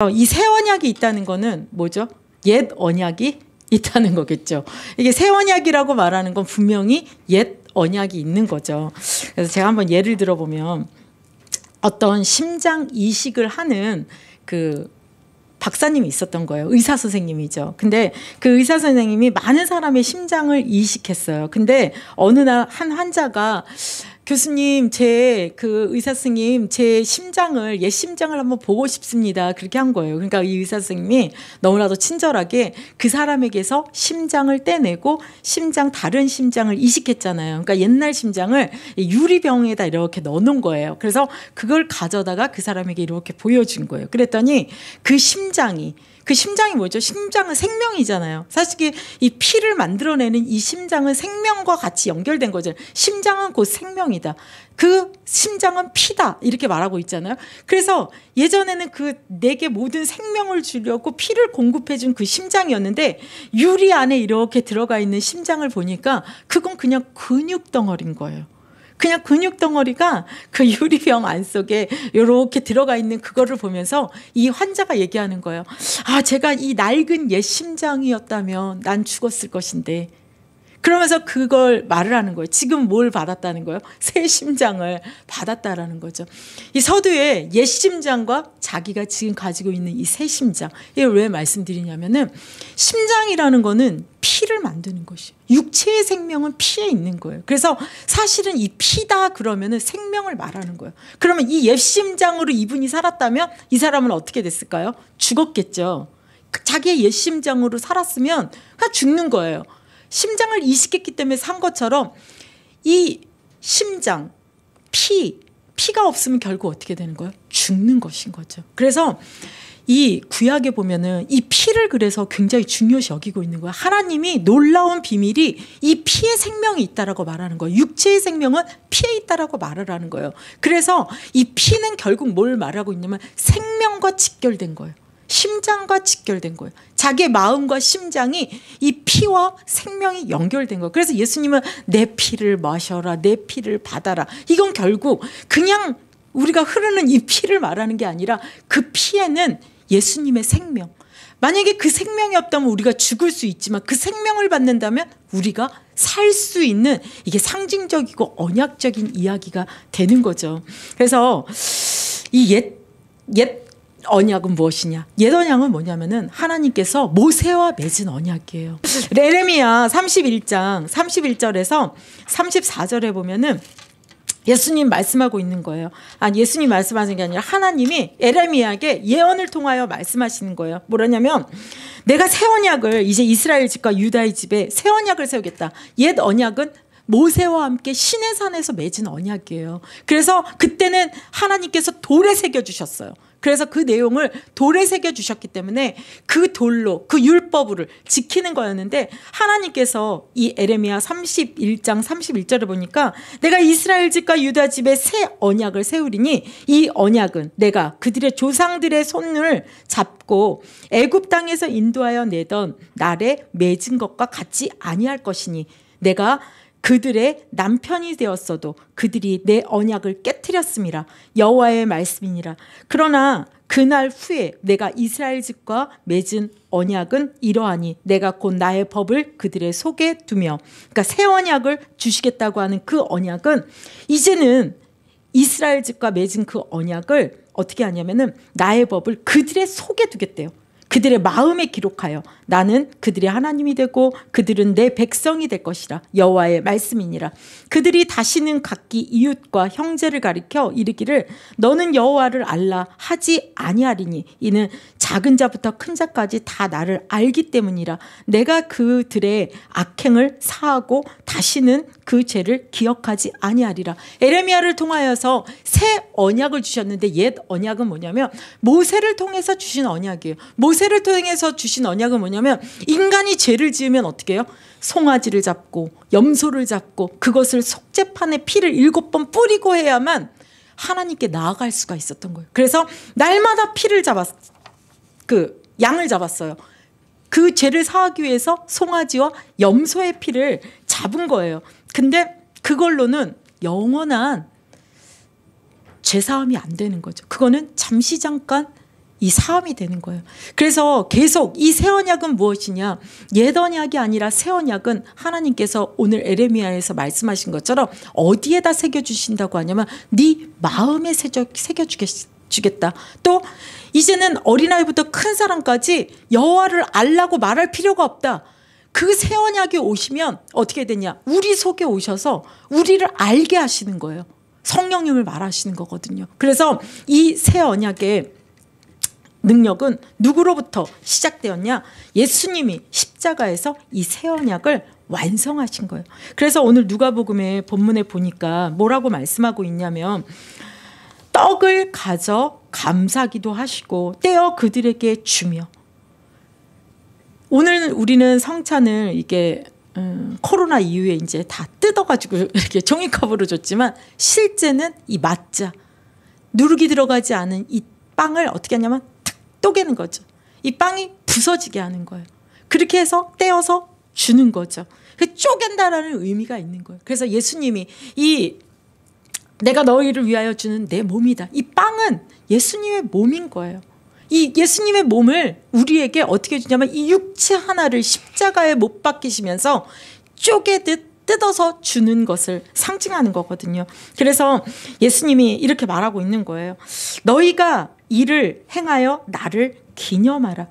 이 새 언약이 있다는 거는 뭐죠? 옛 언약이 있다는 거겠죠. 이게 새 언약이라고 말하는 건 분명히 옛 언약이 있는 거죠. 그래서 제가 한번 예를 들어보면 어떤 심장 이식을 하는 그 박사님이 있었던 거예요. 의사 선생님이죠. 근데 그 의사 선생님이 많은 사람의 심장을 이식했어요. 근데 어느 날 한 환자가 교수님, 그 의사 선생님, 제 심장을, 옛 심장을 한번 보고 싶습니다. 그렇게 한 거예요. 그러니까 이 의사 선생님이 너무나도 친절하게 그 사람에게서 심장을 떼내고 다른 심장을 이식했잖아요. 그러니까 옛날 심장을 유리병에다 이렇게 넣어놓은 거예요. 그래서 그걸 가져다가 그 사람에게 이렇게 보여준 거예요. 그랬더니 그 심장이 뭐죠? 심장은 생명이잖아요. 사실 이 피를 만들어내는 이 심장은 생명과 같이 연결된 거죠. 심장은 곧 생명이다. 그 심장은 피다. 이렇게 말하고 있잖아요. 그래서 예전에는 내게 모든 생명을 주려고 피를 공급해준 그 심장이었는데 유리 안에 이렇게 들어가 있는 심장을 보니까 그건 그냥 근육 덩어리인 거예요. 그냥 근육 덩어리가 그 유리병 안 속에 이렇게 들어가 있는 그거를 보면서 이 환자가 얘기하는 거예요. 아, 제가 이 낡은 옛 심장이었다면 난 죽었을 것인데. 그러면서 그걸 말을 하는 거예요. 지금 뭘 받았다는 거예요? 새 심장을 받았다라는 거죠. 이 서두에 옛 심장과 자기가 지금 가지고 있는 이 새 심장. 이걸 왜 말씀드리냐면은 심장이라는 거는 피를 만드는 것이에요. 육체의 생명은 피에 있는 거예요. 그래서 사실은 이 피다 그러면은 생명을 말하는 거예요. 그러면 이 옛 심장으로 이분이 살았다면 이 사람은 어떻게 됐을까요? 죽었겠죠. 자기의 옛 심장으로 살았으면 그냥 죽는 거예요. 심장을 이식했기 때문에 산 것처럼 이 심장, 피가 없으면 결국 어떻게 되는 거예요? 죽는 것인 거죠. 그래서 이 구약에 보면은 이 피를 그래서 굉장히 중요시 여기고 있는 거예요. 하나님이 놀라운 비밀이 이 피에 생명이 있다라고 말하는 거예요. 육체의 생명은 피에 있다라고 말을 하는 거예요. 그래서 이 피는 결국 뭘 말하고 있냐면 생명과 직결된 거예요. 심장과 직결된 거예요. 자기의 마음과 심장이 이 피와 생명이 연결된 거예요. 그래서 예수님은 내 피를 마셔라, 내 피를 받아라. 이건 결국 그냥 우리가 흐르는 이 피를 말하는 게 아니라 그 피에는 예수님의 생명. 만약에 그 생명이 없다면 우리가 죽을 수 있지만 그 생명을 받는다면 우리가 살 수 있는 이게 상징적이고 언약적인 이야기가 되는 거죠. 그래서 이 옛 언약은 무엇이냐? 옛 언약은 뭐냐면은 하나님께서 모세와 맺은 언약이에요. 예레미야 31장 31절에서 34절에 보면은 예수님 말씀하고 있는 거예요. 아니, 예수님 말씀하시는 게 아니라 하나님이 예레미야에게 예언을 통하여 말씀하시는 거예요. 뭐라냐면 내가 새 언약을 이제 이스라엘 집과 유다의 집에 새 언약을 세우겠다. 옛 언약은 모세와 함께 시내산에서 맺은 언약이에요. 그래서 그때는 하나님께서 돌에 새겨주셨어요. 그래서 그 내용을 돌에 새겨주셨기 때문에 그 돌로 그 율법을 지키는 거였는데 하나님께서 이 예레미야 31장 31절에 보니까 내가 이스라엘 집과 유다 집에 새 언약을 세우리니 이 언약은 내가 그들의 조상들의 손을 잡고 애굽 땅에서 인도하여 내던 날에 맺은 것과 같지 아니할 것이니 내가 그들의 남편이 되었어도 그들이 내 언약을 깨트렸음이라. 여호와의 말씀이니라. 그러나 그날 후에 내가 이스라엘 집과 맺은 언약은 이러하니 내가 곧 나의 법을 그들의 속에 두며, 그러니까 새 언약을 주시겠다고 하는 그 언약은 이제는 이스라엘 집과 맺은 그 언약을 어떻게 하냐면은 나의 법을 그들의 속에 두겠대요. 그들의 마음에 기록하여 나는 그들의 하나님이 되고 그들은 내 백성이 될 것이라. 여호와의 말씀이니라. 그들이 다시는 각기 이웃과 형제를 가리켜 이르기를 너는 여호와를 알라 하지 아니하리니 이는 작은 자부터 큰 자까지 다 나를 알기 때문이라. 내가 그들의 악행을 사하고 다시는 그 죄를 기억하지 아니하리라. 에레미야를 통하여서 새 언약을 주셨는데 옛 언약은 뭐냐면 모세를 통해서 주신 언약이에요. 모세를 통해서 주신 언약은 뭐냐면 인간이 죄를 지으면 어떻게 해요? 송아지를 잡고 염소를 잡고 그것을 속죄판에 피를 7번 뿌리고 해야만 하나님께 나아갈 수가 있었던 거예요. 그래서 날마다 양을 잡았어요. 그 죄를 사하기 위해서 송아지와 염소의 피를 잡은 거예요. 근데 그걸로는 영원한 죄사함이 안 되는 거죠. 그거는 잠시 잠깐 이 사함이 되는 거예요. 그래서 계속 이 새 언약은 무엇이냐? 옛 언약이 아니라 새 언약은 하나님께서 오늘 에레미야에서 말씀하신 것처럼 어디에다 새겨주신다고 하냐면 네 마음에 새겨주겠다. 또 이제는 어린아이부터 큰 사람까지 여호와를 알라고 말할 필요가 없다. 그 새 언약이 오시면 어떻게 되냐? 우리 속에 오셔서 우리를 알게 하시는 거예요. 성령님을 말하시는 거거든요. 그래서 이 새 언약의 능력은 누구로부터 시작되었냐? 예수님이 십자가에서 이 새 언약을 완성하신 거예요. 그래서 오늘 누가복음의 본문에 보니까 뭐라고 말씀하고 있냐면 떡을 가져 감사기도 하시고 떼어 그들에게 주며. 오늘 우리는 성찬을 이게 코로나 이후에 이제 다 뜯어가지고 이렇게 종이컵으로 줬지만 실제는 이 맞자 누룩이 들어가지 않은 이 빵을 어떻게 하냐면 탁 쪼개는 거죠. 이 빵이 부서지게 하는 거예요. 그렇게 해서 떼어서 주는 거죠. 그 쪼갠다라는 의미가 있는 거예요. 그래서 예수님이 이 내가 너희를 위하여 주는 내 몸이다. 이 빵은 예수님의 몸인 거예요. 이 예수님의 몸을 우리에게 어떻게 주냐면 이 육체 하나를 십자가에 못 박히시면서 쪼개듯 뜯어서 주는 것을 상징하는 거거든요. 그래서 예수님이 이렇게 말하고 있는 거예요. 너희가 이를 행하여 나를 기념하라.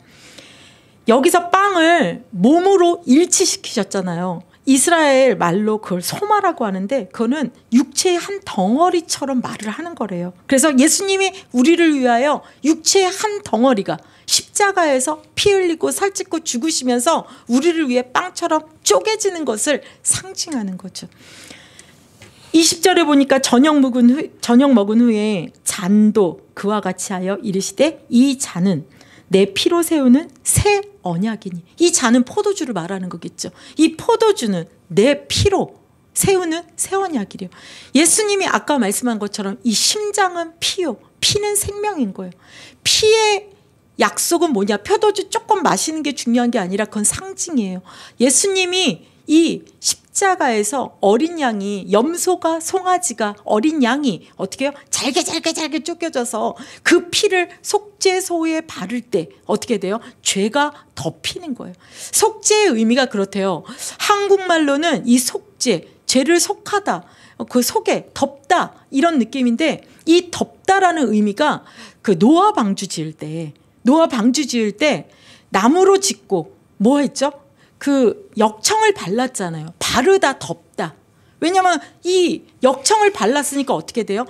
여기서 빵을 몸으로 일치시키셨잖아요. 이스라엘 말로 그걸 소마라고 하는데 그거는 육체의 한 덩어리처럼 말을 하는 거래요. 그래서 예수님이 우리를 위하여 육체의 한 덩어리가 십자가에서 피 흘리고 살찌고 죽으시면서 우리를 위해 빵처럼 쪼개지는 것을 상징하는 거죠. 20절에 보니까 저녁 먹은 후에 잔도 그와 같이 하여 이르시되 이 잔은 내 피로 세우는 새 언약이니. 이 잔은 포도주를 말하는 거겠죠. 이 포도주는 내 피로 세우는 새 언약이래요. 예수님이 아까 말씀한 것처럼 이 심장은 피요. 피는 생명인 거예요. 피의 약속은 뭐냐? 포도주 조금 마시는 게 중요한 게 아니라 그건 상징이에요. 예수님이 이 십자가에서 어린 양이 염소가 송아지가 어린 양이 어떻게 해요? 잘게 쫓겨져서 그 피를 속죄소에 바를 때 어떻게 돼요? 죄가 덮이는 거예요. 속죄의 의미가 그렇대요. 한국말로는 이 속죄, 죄를 속하다, 그 속에 덮다 이런 느낌인데 이 덮다라는 의미가 그 노아 방주 지을 때 나무로 짓고 뭐 했죠? 그 역청을 발랐잖아요. 바르다 덮다. 왜냐하면 이 역청을 발랐으니까 어떻게 돼요?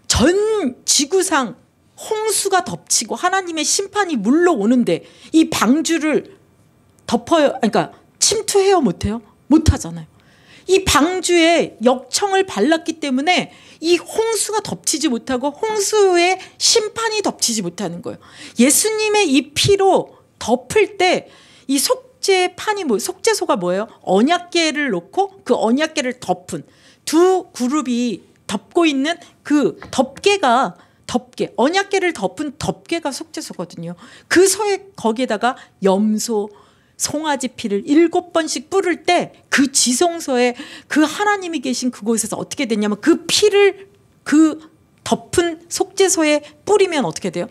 전 지구상 홍수가 덮치고 하나님의 심판이 물러오는데 이 방주를 덮어요. 그러니까 침투해요, 못해요? 못하잖아요. 이 방주에 역청을 발랐기 때문에 이 홍수가 덮치지 못하고 홍수의 심판이 덮치지 못하는 거예요. 예수님의 이 피로 덮을 때 이 속죄소가 뭐예요? 언약궤를 놓고 그 언약궤를 덮은 두 그룹이 덮고 있는 그 덮개, 언약궤를 덮은 덮개가 속죄소거든요. 그 소에 거기에다가 염소, 송아지 피를 7번씩 뿌릴 때 그 지성소에 그 하나님이 계신 그곳에서 어떻게 됐냐면 그 피를 그 덮은 속죄소에 뿌리면 어떻게 돼요?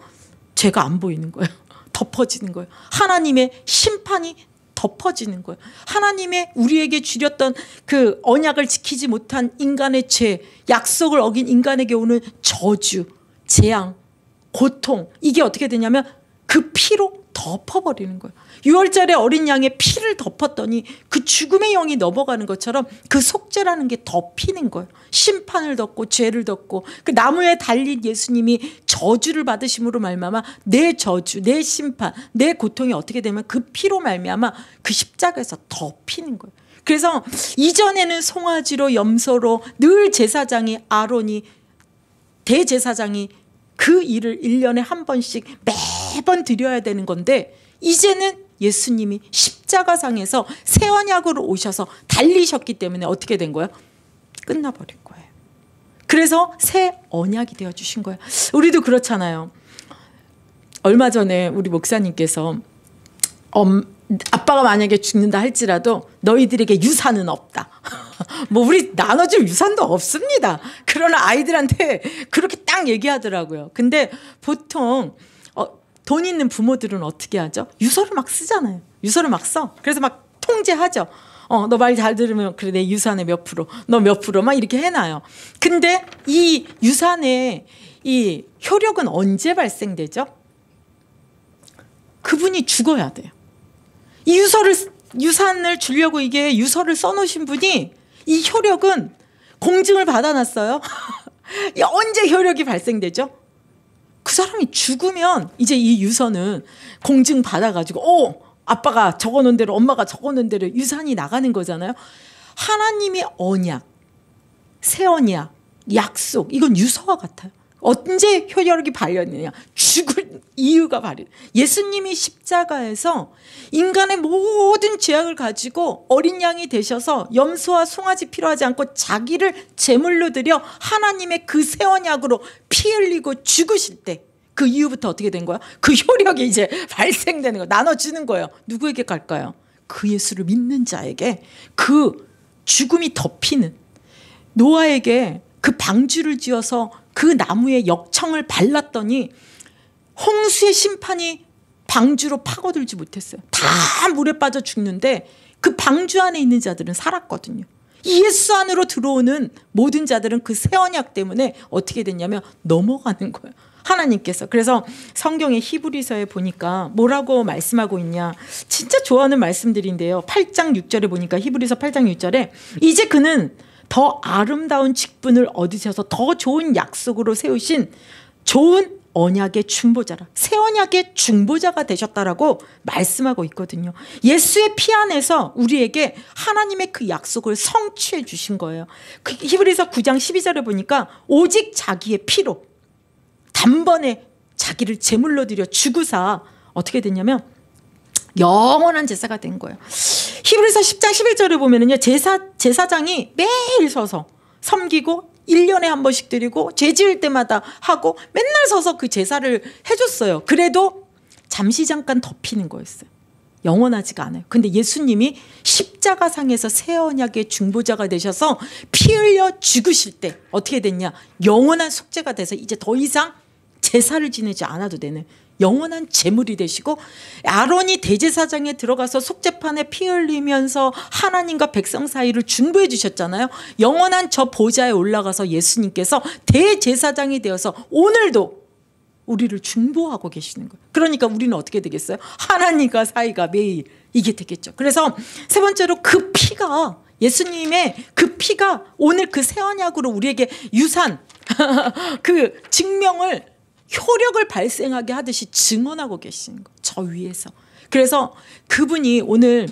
죄가 안 보이는 거예요. 덮어지는 거예요. 하나님의 심판이 덮어지는 거예요. 하나님의 우리에게 주렸던 그 언약을 지키지 못한 인간의 죄, 약속을 어긴 인간에게 오는 저주, 재앙, 고통, 이게 어떻게 되냐면 그 피로 덮어버리는 거예요. 6월절에 어린 양의 피를 덮었더니 그 죽음의 영이 넘어가는 것처럼 그 속죄라는 게 덮이는 거예요. 심판을 덮고 죄를 덮고 그 나무에 달린 예수님이 저주를 받으심으로 말미암아 내 저주, 내 심판, 내 고통이 어떻게 되면 그 피로 말미암아 그 십자가에서 덮이는 거예요. 그래서 이전에는 송아지로 염소로 늘 제사장이 아론이 대제사장이 그 일을 1년에 한 번씩 매번 드려야 되는 건데 이제는 예수님이 십자가상에서 새 언약으로 오셔서 달리셨기 때문에 어떻게 된 거예요? 끝나버린 거예요. 그래서 새 언약이 되어주신 거예요. 우리도 그렇잖아요. 얼마 전에 우리 목사님께서 아빠가 만약에 죽는다 할지라도 너희들에게 유산은 없다. 뭐 우리 나눠줄 유산도 없습니다. 그러나 아이들한테 그렇게 딱 얘기하더라고요. 근데 보통 돈 있는 부모들은 어떻게 하죠? 유서를 막 쓰잖아요. 유서를 막 써. 그래서 막 통제하죠. 너 말 잘 들으면 그래 내 유산의 몇 프로, 너 몇 프로 막 이렇게 해놔요. 근데 이 유산의 이 효력은 언제 발생되죠? 그분이 죽어야 돼요. 이 유산을 주려고 이게 유서를 써놓으신 분이 이 효력은 공증을 받아놨어요. 언제 효력이 발생되죠? 그 사람이 죽으면 이제 이 유서는 공증 받아가지고 아빠가 적어놓은 대로 엄마가 적어놓은 대로 유산이 나가는 거잖아요. 하나님의 언약, 새 언약, 약속 이건 유서와 같아요. 언제 효력이 발현되냐? 죽을 이유가 발현. 예수님이 십자가에서 인간의 모든 죄악을 가지고 어린 양이 되셔서 염소와 송아지 필요하지 않고 자기를 제물로 드려 하나님의 그 새 언약으로 피 흘리고 죽으실 때 그 이후부터 어떻게 된 거야? 그 효력이 이제 발생되는 거예요. 나눠주는 거예요. 누구에게 갈까요? 그 예수를 믿는 자에게 그 죽음이 덮이는, 노아에게 그 방주를 지어서 그 나무에 역청을 발랐더니 홍수의 심판이 방주로 파고들지 못했어요. 다 물에 빠져 죽는데 그 방주 안에 있는 자들은 살았거든요. 예수 안으로 들어오는 모든 자들은 그 새 언약 때문에 어떻게 됐냐면 넘어가는 거예요. 하나님께서. 그래서 성경의 히브리서에 보니까 뭐라고 말씀하고 있냐, 진짜 좋아하는 말씀들인데요. 8장 6절에 보니까, 히브리서 8장 6절에 이제 그는 더 아름다운 직분을 얻으셔서 더 좋은 약속으로 세우신 좋은 언약의 중보자라, 새 언약의 중보자가 되셨다라고 말씀하고 있거든요. 예수의 피 안에서 우리에게 하나님의 그 약속을 성취해 주신 거예요. 그 히브리서 9장 12절에 보니까 오직 자기의 피로 단번에 자기를 제물로 드려 죽으사 어떻게 됐냐면 영원한 제사가 된 거예요. 히브리서 10장 11절에 보면은요, 제사장이 매일 서서 섬기고 1년에 한 번씩 드리고 죄 지을 때마다 하고 맨날 서서 그 제사를 해줬어요. 그래도 잠시 잠깐 덮이는 거였어요. 영원하지가 않아요. 근데 예수님이 십자가상에서 새 언약의 중보자가 되셔서 피 흘려 죽으실 때 어떻게 됐냐, 영원한 속죄가 돼서 이제 더 이상 제사를 지내지 않아도 되는 영원한 제물이 되시고, 아론이 대제사장에 들어가서 속죄판에 피 흘리면서 하나님과 백성 사이를 중보해 주셨잖아요. 영원한 저 보좌에 올라가서 예수님께서 대제사장이 되어서 오늘도 우리를 중보하고 계시는 거예요. 그러니까 우리는 어떻게 되겠어요? 하나님과 사이가 매일 이게 되겠죠. 그래서 세 번째로 그 피가, 예수님의 그 피가 오늘 그 새 언약으로 우리에게 유산 그 증명을, 효력을 발생하게 하듯이 증언하고 계시는 거예요. 저 위에서. 그래서 그분이 오늘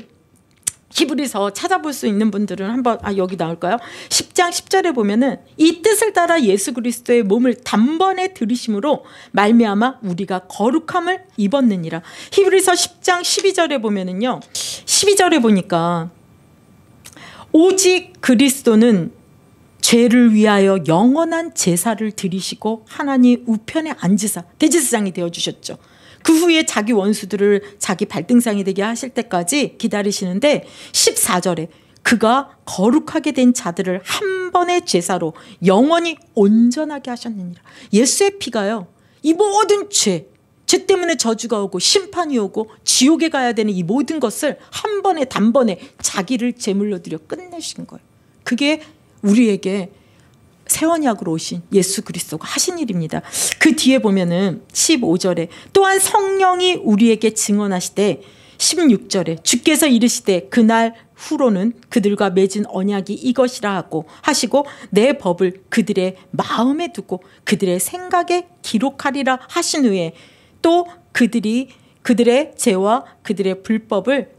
히브리서 찾아볼 수 있는 분들은 한번 여기 나올까요? 10장 10절에 보면은 이 뜻을 따라 예수 그리스도의 몸을 단번에 들이심으로 말미암아 우리가 거룩함을 입었느니라. 히브리서 10장 12절에 보면은요, 12절에 보니까 오직 그리스도는 죄를 위하여 영원한 제사를 드리시고 하나님 우편에 앉으사 대제사장이 되어주셨죠. 그 후에 자기 원수들을 자기 발등상이 되게 하실 때까지 기다리시는데 14절에 그가 거룩하게 된 자들을 한 번의 제사로 영원히 온전하게 하셨느니라. 예수의 피가요, 이 모든 죄 때문에 저주가 오고 심판이 오고 지옥에 가야 되는 이 모든 것을 한 번에 단번에 자기를 제물로 드려 끝내신 거예요. 그게 우리에게 새 언약으로 오신 예수 그리스도가 하신 일입니다. 그 뒤에 보면은 15절에 또한 성령이 우리에게 증언하시되 16절에 주께서 이르시되 그날 후로는 그들과 맺은 언약이 이것이라 하시고 내 법을 그들의 마음에 두고 그들의 생각에 기록하리라 하신 후에 또 그들의 죄와 그들의 불법을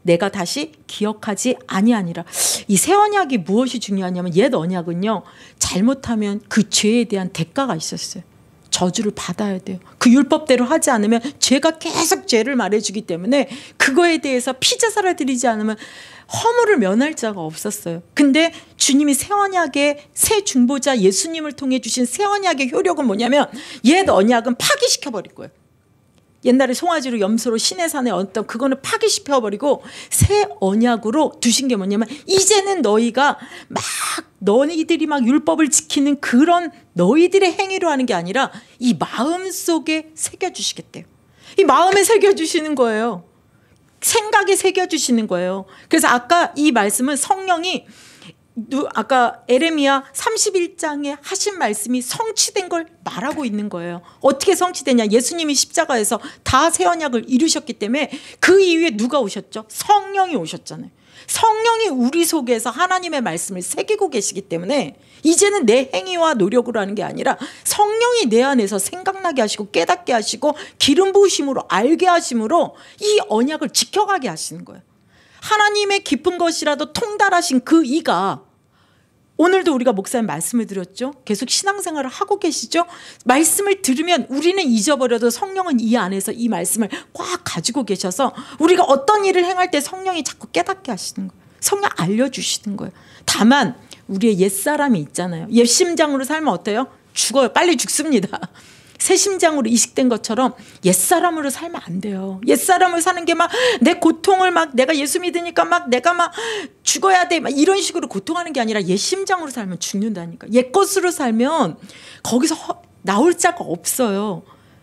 내가 다시 기억하지 아니하니라. 이 새 언약이 무엇이 중요하냐면, 옛 언약은요, 잘못하면 그 죄에 대한 대가가 있었어요. 저주를 받아야 돼요. 그 율법대로 하지 않으면 죄가 계속 죄를 말해주기 때문에 그거에 대해서 피제사를 드리지 않으면 허물을 면할 자가 없었어요. 근데 주님이 새 언약의 새 중보자 예수님을 통해 주신 새 언약의 효력은 뭐냐면, 옛 언약은 파기시켜버릴 거예요. 옛날에 송아지로 염소로 시내산에 어떤 그거는 파기시켜버리고 새 언약으로 두신 게 뭐냐면 이제는 너희가 막 너희들이 막 율법을 지키는 그런 너희들의 행위로 하는 게 아니라 이 마음속에 새겨주시겠대요. 이 마음에 새겨주시는 거예요. 생각에 새겨주시는 거예요. 그래서 아까 이 말씀은 성령이 아까 에레미야 31장에 하신 말씀이 성취된 걸 말하고 있는 거예요. 어떻게 성취되냐? 예수님이 십자가에서 다 새 언약을 이루셨기 때문에 그 이후에 누가 오셨죠? 성령이 오셨잖아요. 성령이 우리 속에서 하나님의 말씀을 새기고 계시기 때문에 이제는 내 행위와 노력으로 하는 게 아니라 성령이 내 안에서 생각나게 하시고 깨닫게 하시고 기름 부으심으로 알게 하심으로 이 언약을 지켜가게 하시는 거예요. 하나님의 깊은 것이라도 통달하신 그 이가 오늘도 우리가 목사님 말씀을 드렸죠. 계속 신앙생활을 하고 계시죠. 말씀을 들으면 우리는 잊어버려도 성령은 이 안에서 이 말씀을 꽉 가지고 계셔서 우리가 어떤 일을 행할 때 성령이 자꾸 깨닫게 하시는 거예요. 성령 알려주시는 거예요. 다만 우리의 옛사람이 있잖아요. 옛 심장으로 살면 어때요? 죽어요. 빨리 죽습니다. 새 심장으로 이식된 것처럼 옛사람으로 살면 안 돼요. 옛사람을 사는 게 막 내 고통을 막 내가 예수 믿으니까 막 내가 막 죽어야 돼 막 이런 식으로 고통하는 게 아니라 옛 심장으로 살면 죽는다니까. 옛 것으로 살면 거기서 나올 자가 없어요.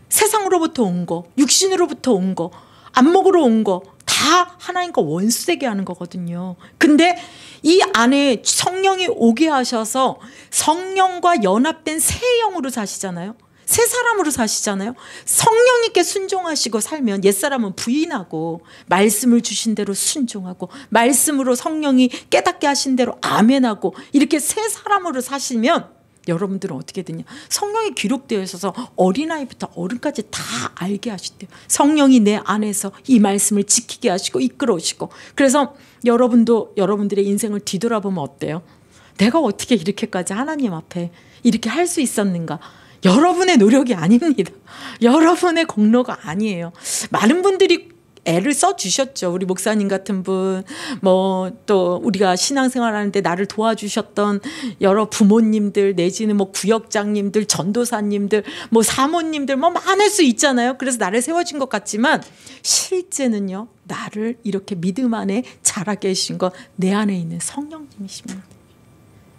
세상으로부터 온 거, 육신으로부터 온 거, 안목으로 온 거 다 하나님과 원수되게 하는 거거든요. 근데 이 안에 성령이 오게 하셔서 성령과 연합된 새 영으로 사시잖아요. 새 사람으로 사시잖아요. 성령님께 순종하시고 살면 옛사람은 부인하고 말씀을 주신 대로 순종하고 말씀으로 성령이 깨닫게 하신 대로 아멘하고 이렇게 새 사람으로 사시면 여러분들은 어떻게 되냐? 성령이 기록되어 있어서 어린아이부터 어른까지 다 알게 하시대요. 성령이 내 안에서 이 말씀을 지키게 하시고 이끌어오시고. 그래서 여러분도 여러분들의 인생을 뒤돌아보면 어때요? 내가 어떻게 이렇게까지 하나님 앞에 이렇게 할 수 있었는가? 여러분의 노력이 아닙니다. 여러분의 공로가 아니에요. 많은 분들이 애를 써주셨죠. 우리 목사님 같은 분, 뭐 또 우리가 신앙생활 하는데 나를 도와주셨던 여러 부모님들 내지는 뭐 구역장님들, 전도사님들, 뭐 사모님들 뭐 많을 수 있잖아요. 그래서 나를 세워준 것 같지만 실제는요. 나를 이렇게 믿음 안에 자라게 해주신 건 내 안에 있는 성령님이십니다.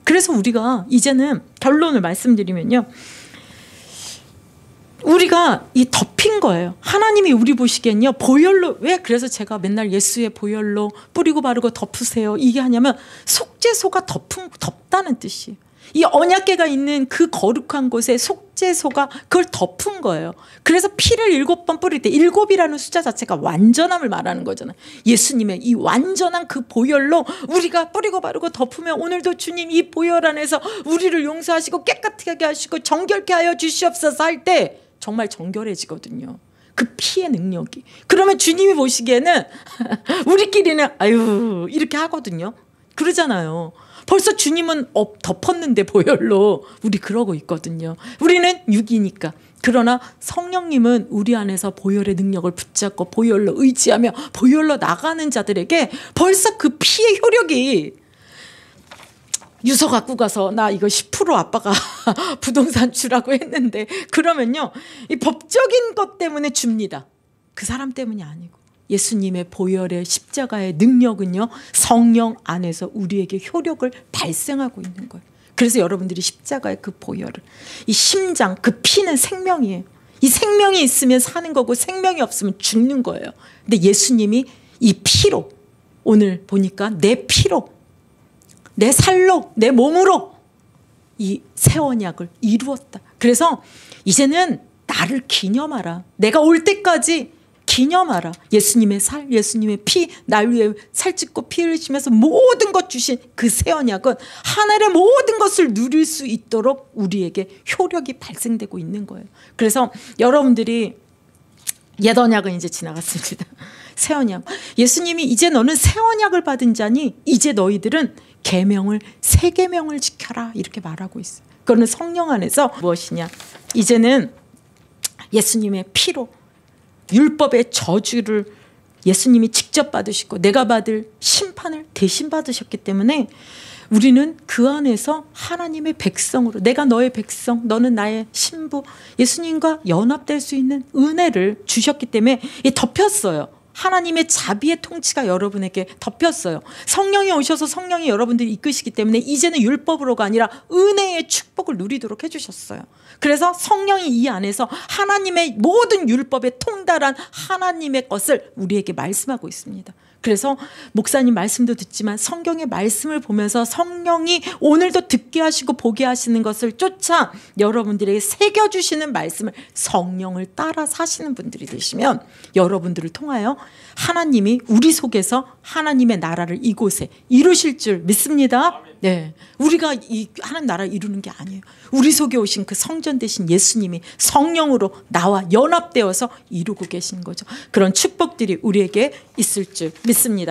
그래서 우리가 이제는 결론을 말씀드리면요. 우리가 이 덮인 거예요. 하나님이 우리 보시기엔요. 보혈로 왜 그래서 제가 맨날 예수의 보혈로 뿌리고 바르고 덮으세요. 이게 하냐면 속죄소가 덮다는 뜻이에요. 이 언약궤가 있는 그 거룩한 곳에 속죄소가 그걸 덮은 거예요. 그래서 피를 7번 뿌릴 때 7이라는 숫자 자체가 완전함을 말하는 거잖아요. 예수님의 이 완전한 그 보혈로 우리가 뿌리고 바르고 덮으면 오늘도 주님 이 보혈 안에서 우리를 용서하시고 깨끗하게 하시고 정결케 하여 주시옵소서 할 때 정말 정결해지거든요. 그 피의 능력이. 그러면 주님이 보시기에는 우리끼리는 아유 이렇게 하거든요. 그러잖아요. 벌써 주님은 덮었는데 보혈로 우리 그러고 있거든요. 우리는 육이니까. 그러나 성령님은 우리 안에서 보혈의 능력을 붙잡고 보혈로 의지하며 보혈로 나가는 자들에게 벌써 그 피의 효력이 유서 갖고 가서 나 이거 10% 아빠가 부동산 주라고 했는데 그러면요. 이 법적인 것 때문에 줍니다. 그 사람 때문이 아니고. 예수님의 보혈의 십자가의 능력은요. 성령 안에서 우리에게 효력을 발생하고 있는 거예요. 그래서 여러분들이 십자가의 그 보혈을 이 심장 그 피는 생명이에요. 이 생명이 있으면 사는 거고 생명이 없으면 죽는 거예요. 근데 예수님이 이 피로 오늘 보니까 내 피로 내 살로 내 몸으로 이 새 언약을 이루었다. 그래서 이제는 나를 기념하라. 내가 올 때까지 기념하라. 예수님의 살, 예수님의 피, 날 위해 살찢고 피 흘리시면서 모든 것 주신 그 새 언약은 하늘의 모든 것을 누릴 수 있도록 우리에게 효력이 발생되고 있는 거예요. 그래서 여러분들이 옛 언약은 이제 지나갔습니다. 새 언약. 예수님이 이제 너는 새 언약을 받은 자니 이제 너희들은 계명을 새 계명을 지켜라 이렇게 말하고 있어요. 그거는 성령 안에서 무엇이냐? 이제는 예수님의 피로 율법의 저주를 예수님이 직접 받으시고 내가 받을 심판을 대신 받으셨기 때문에 우리는 그 안에서 하나님의 백성으로, 내가 너의 백성, 너는 나의 신부, 예수님과 연합될 수 있는 은혜를 주셨기 때문에 덮였어요. 하나님의 자비의 통치가 여러분에게 덮였어요. 성령이 오셔서 성령이 여러분들을 이끄시기 때문에 이제는 율법으로가 아니라 은혜의 축복을 누리도록 해주셨어요. 그래서 성령이 이 안에서 하나님의 모든 율법에 통달한 하나님의 것을 우리에게 말씀하고 있습니다. 그래서 목사님 말씀도 듣지만 성경의 말씀을 보면서 성령이 오늘도 듣게 하시고 보게 하시는 것을 쫓아 여러분들에게 새겨주시는 말씀을 성령을 따라 사시는 분들이 되시면 여러분들을 통하여 하나님이 우리 속에서 하나님의 나라를 이곳에 이루실 줄 믿습니다. 네, 우리가 이 하나님 나라를 이루는 게 아니에요. 우리 속에 오신 그 성전 되신 예수님이 성령으로 나와 연합되어서 이루고 계신 거죠. 그런 축복들이 우리에게 있을 줄 믿습니다.